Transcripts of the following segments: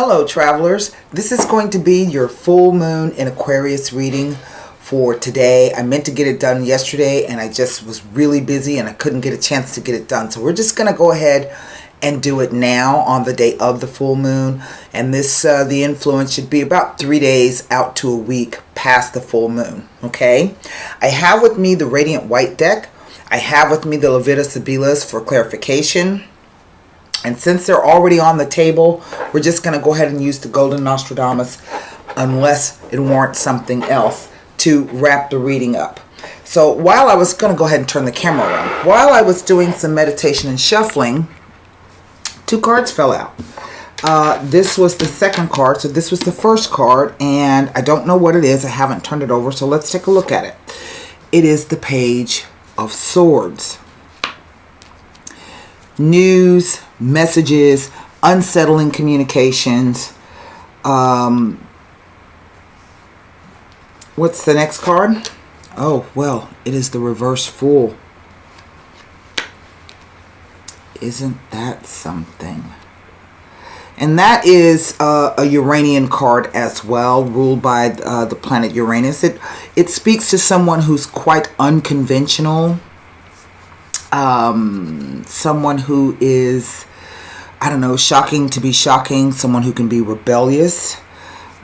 Hello travelers, this is going to be your full moon in Aquarius reading for today. I meant to get it done yesterday and I just was really busy and I couldn't get a chance to get it done. So we're just going to go ahead and do it now on the day of the full moon. And this, the influence should be about 3 days out to a week past the full moon. Okay, I have with me the Radiant White deck. I have with me the Levita Sibilas for clarification. And since they're already on the table, we're just going to go ahead and use the Golden Nostradamus unless it warrants something else to wrap the reading up. So while I was going to go ahead and turn the camera around, while I was doing some meditation and shuffling, 2 cards fell out. This was the second card, so this was the first card, and I don't know what it is. I haven't turned it over, so let's take a look at it. It is the Page of Swords. News, messages, unsettling communications. What's the next card? Oh, well, it is the Reverse Fool. Isn't that something? And that is a Uranian card as well, ruled by the planet Uranus. It speaks to someone who's quite unconventional. Someone who is, I don't know, shocking to be shocking, someone who can be rebellious.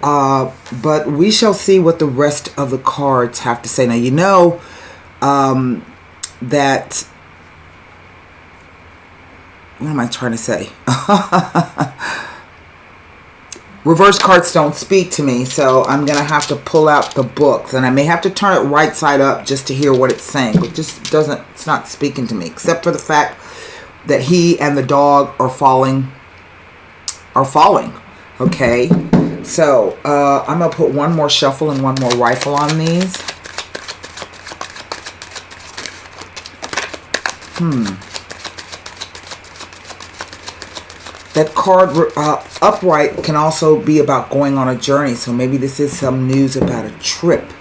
But we shall see what the rest of the cards have to say. Now, you know that, what am I trying to say? Reverse cards don't speak to me, so I'm going to have to pull out the books. And I may have to turn it right side up just to hear what it's saying. It just doesn't, it's not speaking to me. Except for the fact that he and the dog are falling. Okay? So, I'm going to put one more shuffle and one more rifle on these. That card upright can also be about going on a journey. So maybe this is some news about a trip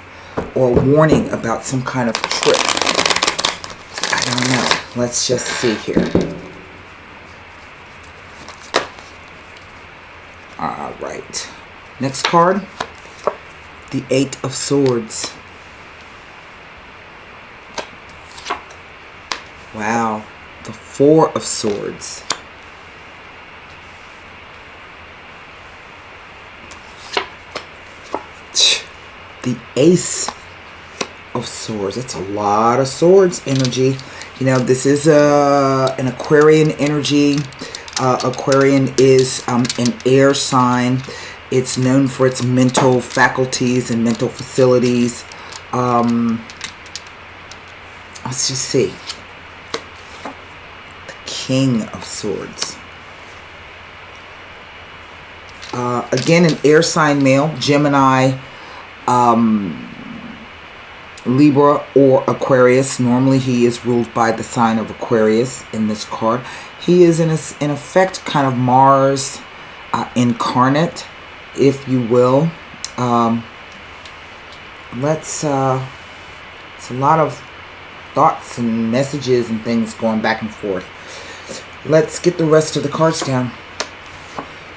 or a warning about some kind of trip. I don't know. Let's just see here. All right. Next card. The 8 of Swords. Wow. The 4 of Swords. The Ace of Swords. That's a lot of swords energy. You know, this is an Aquarian energy. Aquarian is an air sign. It's known for its mental faculties and mental facilities. Let's just see. The King of Swords. Again, an air sign male, Gemini, Libra or Aquarius. Normally he is ruled by the sign of Aquarius in this card. He is in effect kind of Mars incarnate, if you will. It's a lot of thoughts and messages and things going back and forth. Let's get the rest of the cards down.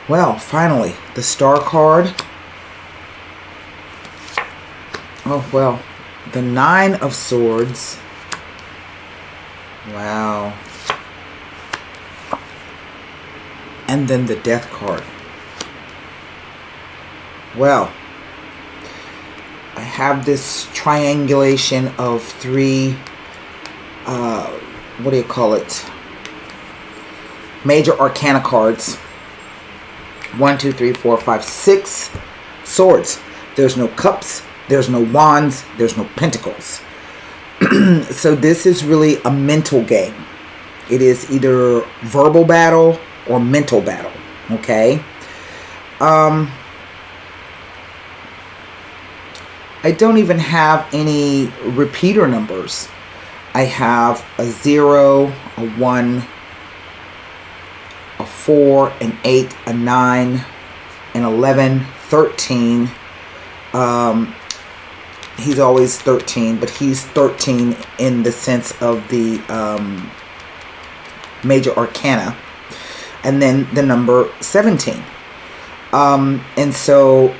Well, finally, the Star card. Oh, well, the 9 of Swords. Wow. And then the Death card. Well, I have this triangulation of 3, what do you call it? Major Arcana cards. 1, 2, 3, 4, 5, 6 swords. There's no cups. There's no wands. There's no pentacles. So this is really a mental game. It is either verbal battle or mental battle. Okay. I don't even have any repeater numbers. I have a 0, a 1, a 4, an 8, a 9, an 11, 13. He's always 13, but he's 13 in the sense of the major arcana. And then the number 17. And so,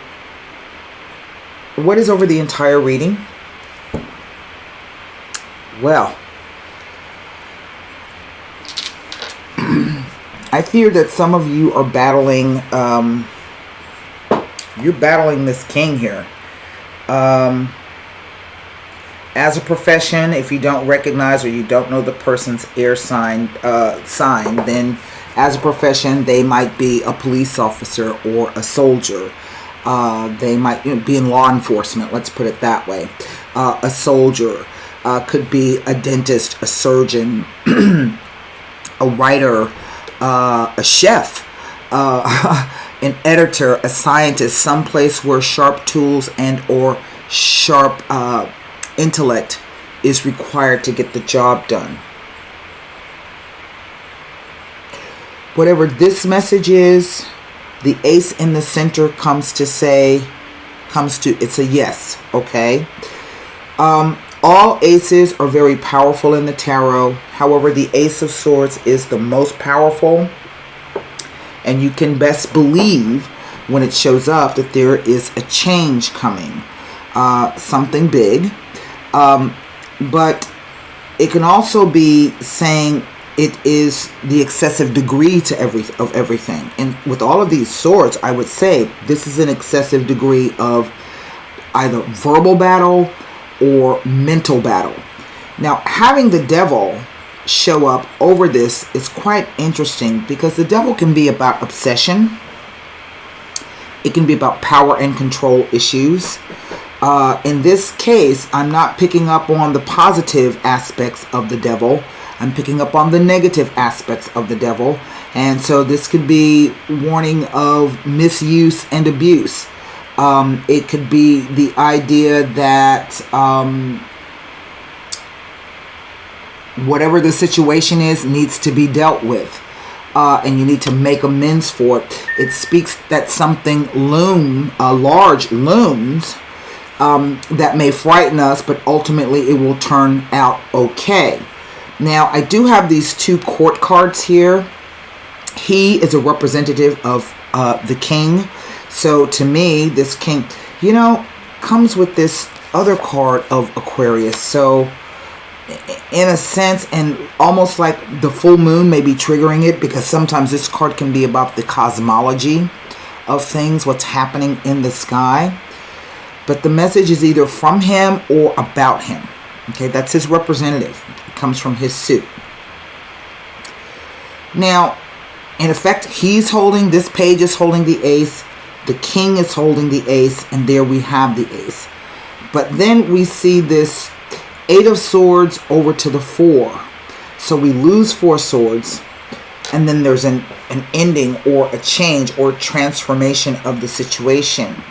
what is over the entire reading? Well, I fear that some of you are battling, you're battling this king here. As a profession, if you don't recognize or you don't know the person's air sign, then as a profession, they might be a police officer or a soldier. They might be in law enforcement, let's put it that way. A soldier could be a dentist, a surgeon, a writer, a chef, an editor, a scientist, someplace where sharp tools and or sharp intellect is required to get the job done. Whatever this message is, the ace in the center it's a yes, okay? All aces are very powerful in the tarot. However, the Ace of Swords is the most powerful. And you can best believe when it shows up that there is a change coming. Something big. But it can also be saying it is the excessive degree of everything. And with all of these swords, I would say this is an excessive degree of either verbal battle or mental battle. Now, having the devil show up over this is quite interesting because the devil can be about obsession. It can be about power and control issues. In this case, I'm not picking up on the positive aspects of the devil. I'm picking up on the negative aspects of the devil. And so this could be warning of misuse and abuse. It could be the idea that whatever the situation is needs to be dealt with. And you need to make amends for it. It speaks that something large looms that may frighten us, but ultimately it will turn out okay. Now, I do have these two court cards here. He is a representative of the king. So to me, this king, comes with this other card of Aquarius. So in a sense, and almost like the full moon may be triggering it, because sometimes this card can be about the cosmology of things, what's happening in the sky. But the message is either from him or about him. Okay, that's his representative. It comes from his suit. Now, in effect, this page is holding the ace. The king is holding the ace, and there we have the ace. But then we see this 8 of Swords over to the 4. So we lose 4 swords, and then there's an ending or a change or transformation of the situation.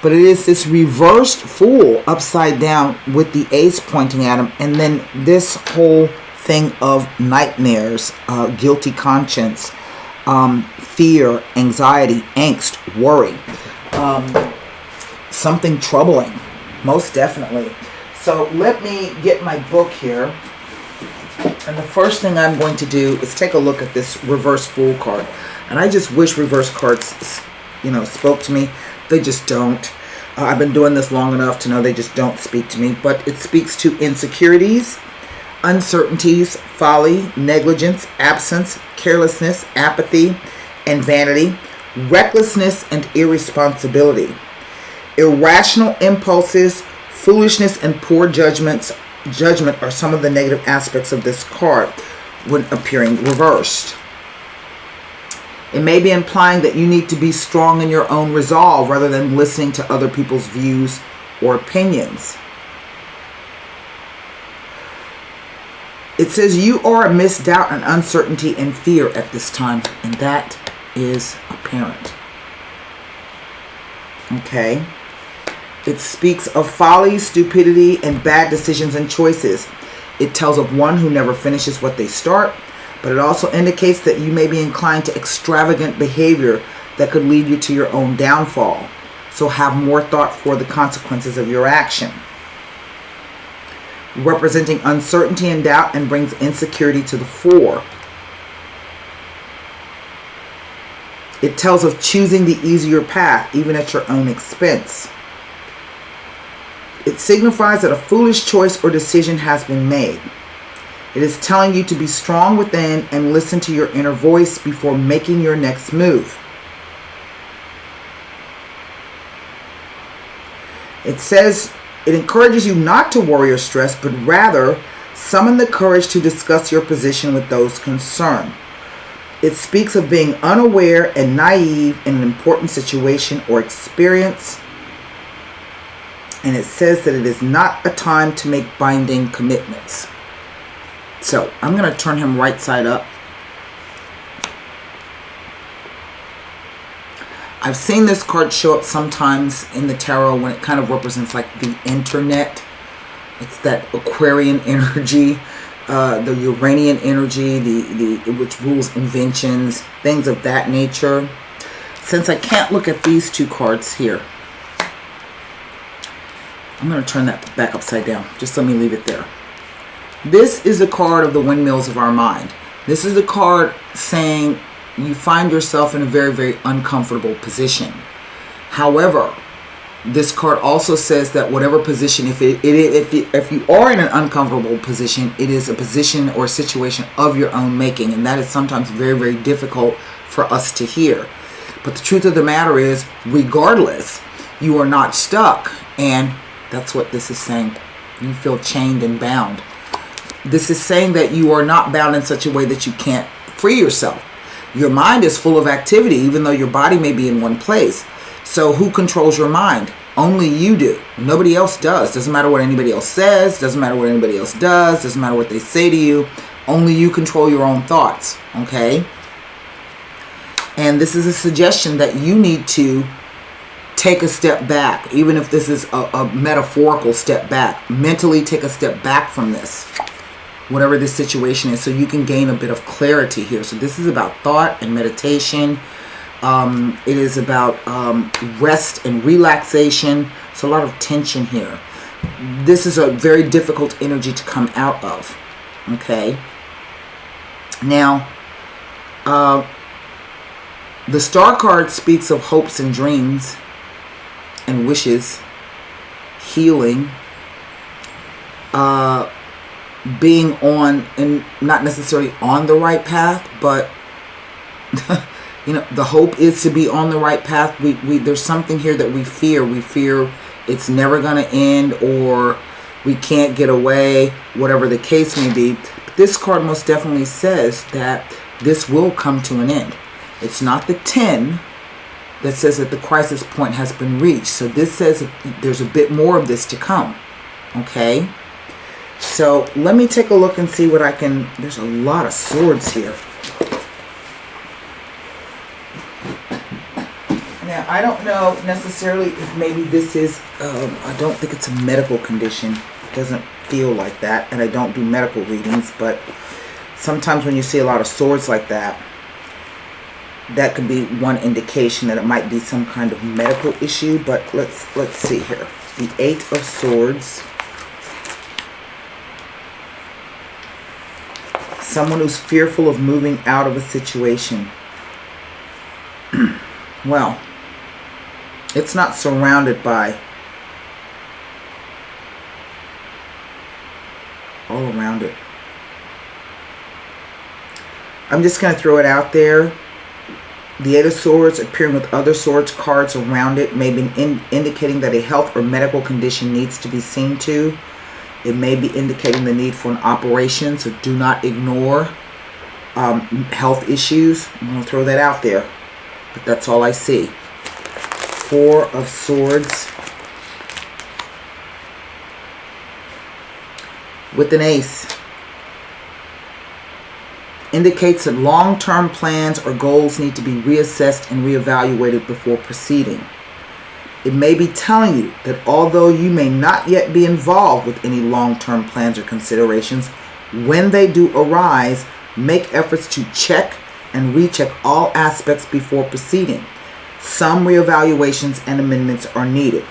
But it is this reversed Fool upside down with the ace pointing at him, and then this whole thing of nightmares, guilty conscience, fear, anxiety, angst, worry, something troubling, most definitely. So let me get my book here, and the first thing I'm going to do is take a look at this reverse Fool card. And I just wish reverse cards, spoke to me. They just don't. I've been doing this long enough to know they just don't speak to me. But it speaks to insecurities, uncertainties, folly, negligence, absence, carelessness, apathy, and vanity, recklessness and irresponsibility, irrational impulses, foolishness, and poor judgment are some of the negative aspects of this card when appearing reversed. It may be implying that you need to be strong in your own resolve rather than listening to other people's views or opinions. It says you are amidst doubt and uncertainty and fear at this time, and that is apparent. Okay. It speaks of folly, stupidity, and bad decisions and choices. It tells of one who never finishes what they start, but it also indicates that you may be inclined to extravagant behavior that could lead you to your own downfall. So have more thought for the consequences of your action. Representing uncertainty and doubt, and brings insecurity to the fore. It tells of choosing the easier path, even at your own expense. It signifies that a foolish choice or decision has been made. It is telling you to be strong within and listen to your inner voice before making your next move. It says it encourages you not to worry or stress, but rather summon the courage to discuss your position with those concerned. It speaks of being unaware and naive in an important situation or experience. And it says that it is not a time to make binding commitments. So I'm going to turn him right side up. I've seen this card show up sometimes in the tarot when it kind of represents like the internet. It's that Aquarian energy, the Uranian energy, which rules inventions, things of that nature. Since I can't look at these two cards here, I'm going to turn that back upside down. Just let me leave it there. This is a card of the windmills of our mind. This is a card saying you find yourself in a very, very uncomfortable position. However, this card also says that whatever position, if you are in an uncomfortable position, it is a position or a situation of your own making, and that is sometimes very, very difficult for us to hear. But the truth of the matter is, regardless, you are not stuck, and that's what this is saying. You feel chained and bound. This is saying that you are not bound in such a way that you can't free yourself. Your mind is full of activity, even though your body may be in one place. So who controls your mind? Only you do. Nobody else does. Doesn't matter what anybody else says. Doesn't matter what anybody else does. Doesn't matter what they say to you. Only you control your own thoughts. Okay? And this is a suggestion that you need to take a step back. Even if this is a metaphorical step back. Mentally take a step back from this. Whatever this situation is, so you can gain a bit of clarity here. So this is about thought and meditation. It is about rest and relaxation. So a lot of tension here. This is a very difficult energy to come out of. Okay. Now, the Star card speaks of hopes and dreams and wishes, healing, being on, and not necessarily on the right path, but you know, the hope is to be on the right path. There's something here that we fear. We fear it's never going to end, or we can't get away, whatever the case may be. But this card most definitely says that this will come to an end. It's not the 10 that says that the crisis point has been reached. So this says that there's a bit more of this to come. Okay? So let me take a look and see what I can... There's a lot of swords here. Now, I don't know necessarily if maybe this is... I don't think it's a medical condition. It doesn't feel like that. And I don't do medical readings. But sometimes when you see a lot of swords like that, that could be one indication that it might be some kind of medical issue. But let's see here. The 8 of Swords. Someone who's fearful of moving out of a situation. Well, it's not surrounded by all around it. I'm just going to throw it out there. The 8 of Swords appearing with other swords cards around it may be indicating that a health or medical condition needs to be seen to. It may be indicating the need for an operation, so do not ignore health issues. I'm going to throw that out there, but that's all I see. 4 of Swords with an ace. Indicates that long-term plans or goals need to be reassessed and reevaluated before proceeding. It may be telling you that although you may not yet be involved with any long-term plans or considerations, when they do arise, make efforts to check and recheck all aspects before proceeding. Some reevaluations and amendments are needed.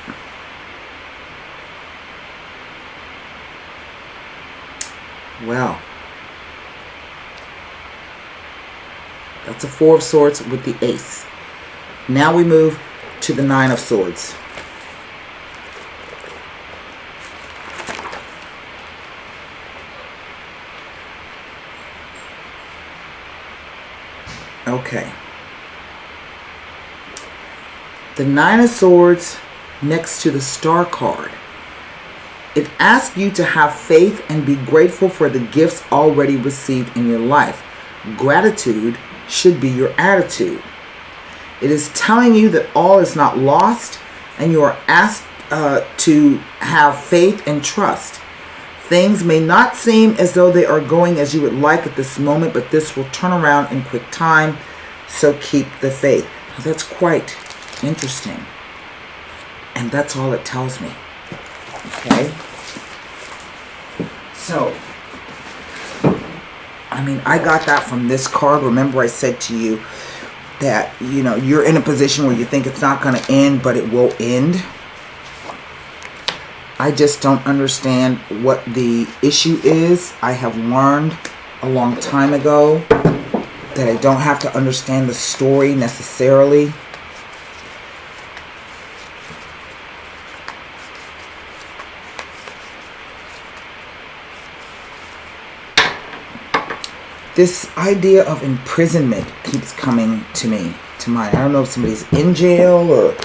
Well, that's a 4 of Swords with the ace. Now we move to the Nine of Swords. Okay. The Nine of Swords next to the Star card. It asks you to have faith and be grateful for the gifts already received in your life. Gratitude should be your attitude. It is telling you that all is not lost and you are asked to have faith and trust. Things may not seem as though they are going as you would like at this moment, but this will turn around in quick time, so keep the faith. Now, that's quite interesting. And that's all it tells me. Okay? So, I mean, I got that from this card. Remember I said to you that, you know, you're in a position where you think it's not going to end, but it will end. I just don't understand what the issue is. I have learned a long time ago that I don't have to understand the story necessarily. This idea of imprisonment keeps coming to mind. I don't know if somebody's in jail or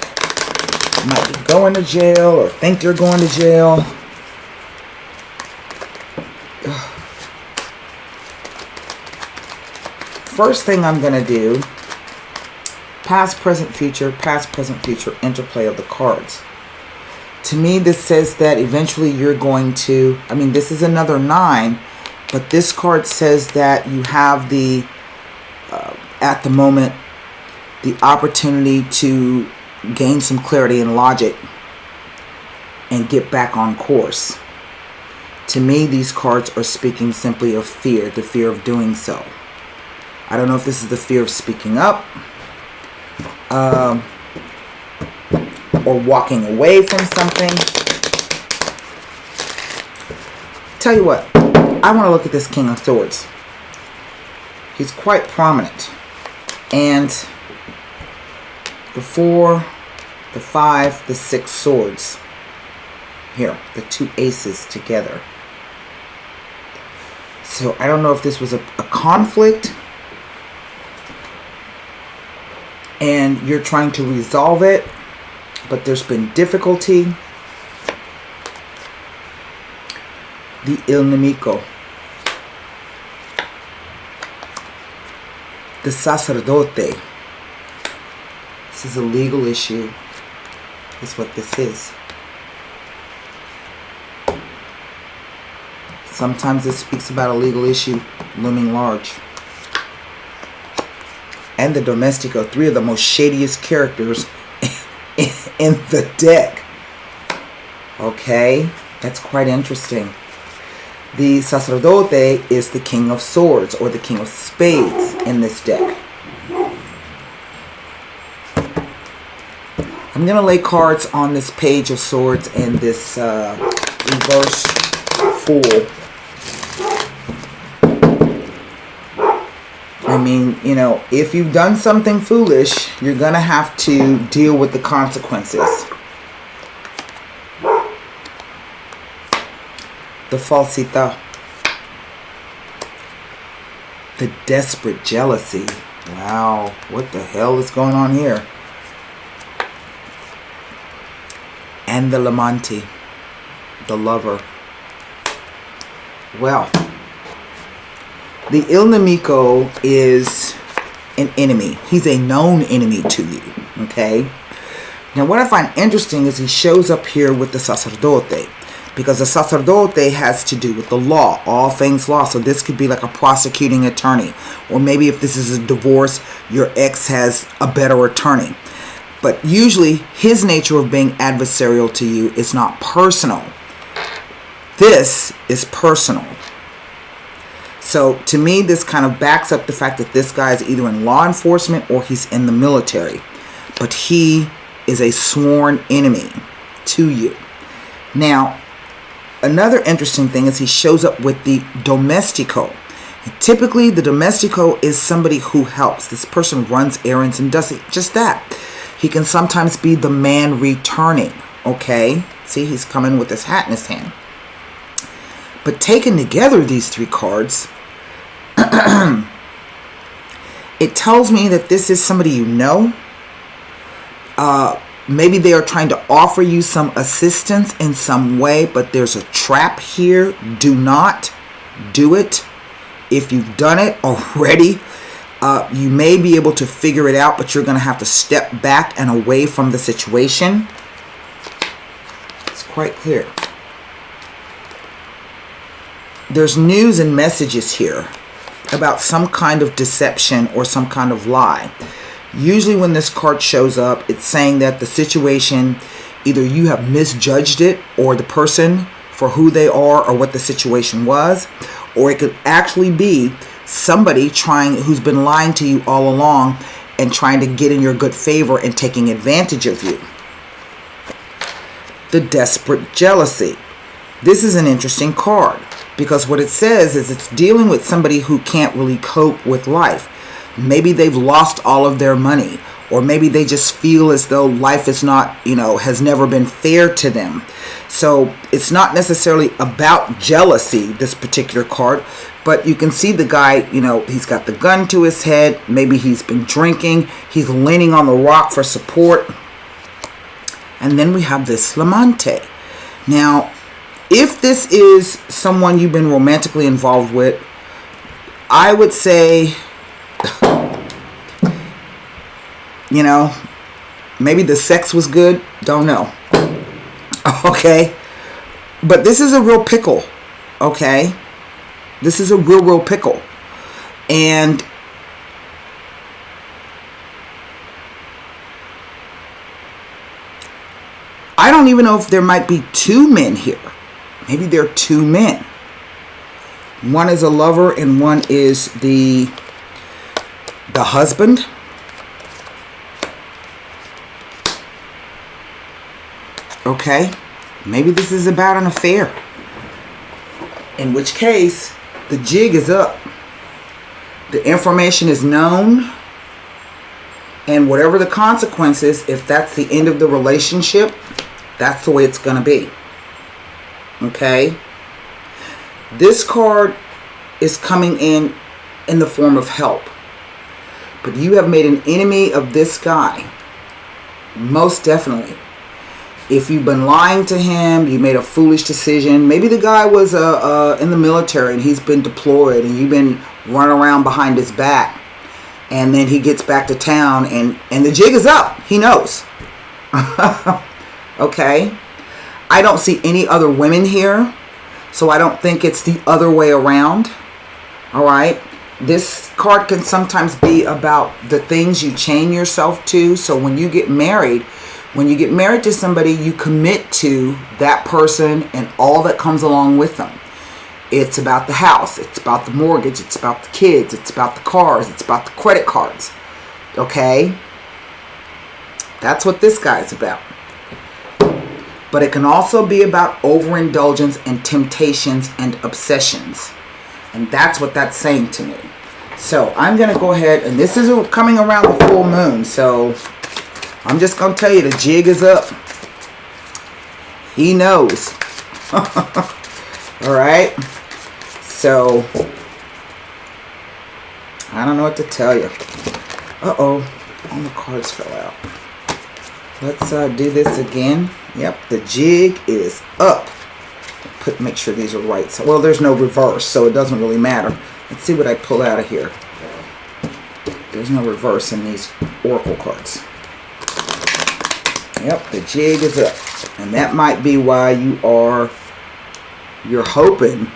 might be going to jail or think they're going to jail. First thing I'm going to do, past, present, future, interplay of the cards. To me, this says that eventually you're going to, I mean, this is another 9, but this card says that you have the, at the moment, the opportunity to gain some clarity and logic and get back on course. To me, these cards are speaking simply of fear, the fear of doing so. I don't know if this is the fear of speaking up or walking away from something. Tell you what, I want to look at this King of Swords. He's quite prominent. And the 4, the 5, the 6 swords. Here, the 2 aces together. So I don't know if this was a conflict and you're trying to resolve it, but there's been difficulty. The Il Nemico. The Sacerdote. This is a legal issue. That's what this is. Sometimes it speaks about a legal issue looming large. And the Domestico, 3 of the most shadiest characters in the deck. Okay, that's quite interesting. The Sacerdote is the King of Swords or the King of Spades in this deck. I'm going to lay cards on this Page of Swords and this reverse Fool. I mean, you know, if you've done something foolish, you're going to have to deal with the consequences. The Falsità. The Desperate Jealousy. Wow, what the hell is going on here? And the L'Amante, the lover. Well, the Il Nemico is an enemy. He's a known enemy to you, okay? Now, what I find interesting is he shows up here with the Sacerdote, because the Sacerdote has to do with the law, all things law. So this could be like a prosecuting attorney, or maybe if this is a divorce, your ex has a better attorney. But usually his nature of being adversarial to you is not personal. This is personal. So to me, this kind of backs up the fact that this guy is either in law enforcement or he's in the military. But he is a sworn enemy to you. Now, another interesting thing is he shows up with the Domestico. And typically, the Domestico is somebody who helps. This person runs errands and does just that. He can sometimes be the man returning, okay? See, he's coming with his hat in his hand. But taken together, these three cards, it tells me that this is somebody you know. Maybe they are trying to offer you some assistance in some way, but there's a trap here. Do not do it. If you've done it already, you may be able to figure it out, but you're going to have to step back and away from the situation. It's quite clear. There's news and messages here about some kind of deception or some kind of lie. Usually when this card shows up, it's saying that the situation, either you have misjudged it or the person for who they are or what the situation was, or it could actually be somebody who's been lying to you all along and trying to get in your good favor and taking advantage of you. The desperate jealousy. This is an interesting card because what it says is it's dealing with somebody who can't really cope with life. Maybe they've lost all of their money, or maybe they just feel as though life is not, has never been fair to them. So it's not necessarily about jealousy, this particular card, but you can see the guy, he's got the gun to his head. Maybe he's been drinking. He's leaning on the rock for support. And then we have this Lamante. Now, if this is someone you've been romantically involved with, I would say, maybe the sex was good. Don't know. Okay. But this is a real pickle. Okay. This is a real pickle. And I don't even know if there might be two men here. Maybe there are two men. One is a lover and one is the husband. Okay, maybe this is about an affair. In which case, the jig is up. The information is known. And whatever the consequences, if that's the end of the relationship, that's the way it's going to be. Okay? This card is coming in the form of help. But you have made an enemy of this guy. Most definitely. If you've been lying to him, you made a foolish decision. Maybe the guy was in the military and he's been deployed and you've been running around behind his back. And then he gets back to town and the jig is up. He knows. Okay? I don't see any other women here. So I don't think it's the other way around. All right? This card can sometimes be about the things you chain yourself to. So when you get married to somebody, you commit to that person and all that comes along with them. It's about the house. It's about the mortgage. It's about the kids. It's about the cars. It's about the credit cards. Okay? That's what this guy's about. But it can also be about overindulgence and temptations and obsessions. And that's what that's saying to me. So I'm going to go ahead, and this is coming around the full moon. So I'm just going to tell you the jig is up. He knows. All right. So I don't know what to tell you. Uh-oh. All the cards fell out. Let's do this again. Yep, the jig is up. Make sure these are right. So, well, there's no reverse, so it doesn't really matter. Let's see what I pull out of here. There's no reverse in these oracle cards. Yep, the jig is up. And that might be why you're hoping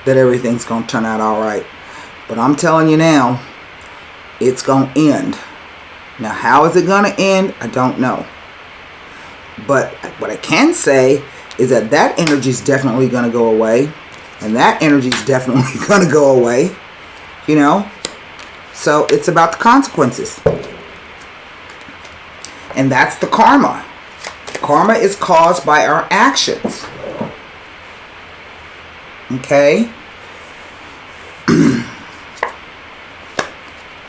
that everything's going to turn out all right. But I'm telling you now, it's going to end. Now, how is it going to end? I don't know. But what I can say is that energy is definitely going to go away. And that energy is definitely going to go away. So it's about the consequences. And that's the karma. Karma is caused by our actions. Okay?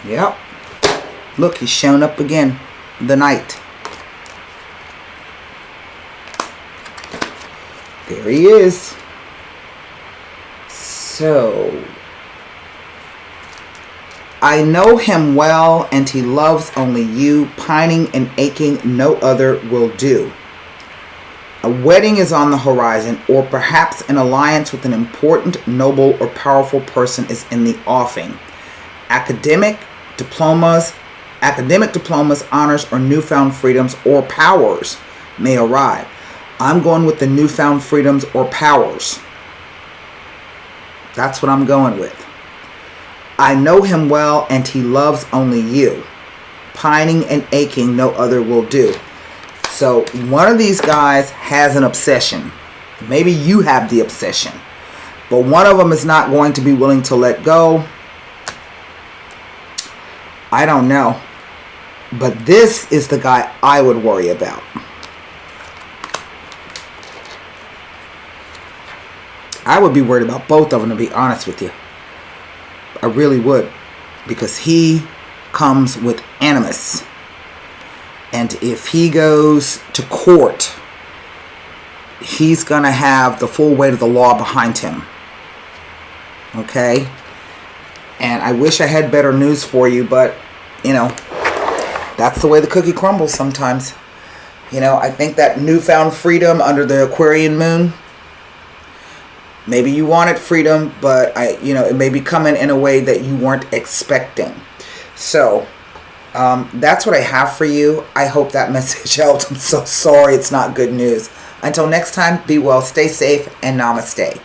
Yep. Look, he's shown up again. the Knight. There he is. So, I know him well, and he loves only you, pining and aching, no other will do. A wedding is on the horizon, or perhaps an alliance with an important, noble, or powerful person is in the offing. Academic diplomas, honors, or newfound freedoms or powers may arrive. I'm going with the newfound freedoms or powers. That's what I'm going with. I know him well, and he loves only you. Pining and aching, no other will do. So one of these guys has an obsession. Maybe you have the obsession. But one of them is not going to be willing to let go. I don't know. But this is the guy I would worry about. I would be worried about both of them, to be honest with you. I really would. Because he comes with animus. And if he goes to court, he's going to have the full weight of the law behind him. Okay? And I wish I had better news for you, but, you know, that's the way the cookie crumbles sometimes. You know, I think that newfound freedom under the Aquarian moon, maybe you wanted freedom, but it may be coming in a way that you weren't expecting. So, that's what I have for you. I hope that message helped. I'm so sorry it's not good news. Until next time, be well, stay safe, and namaste.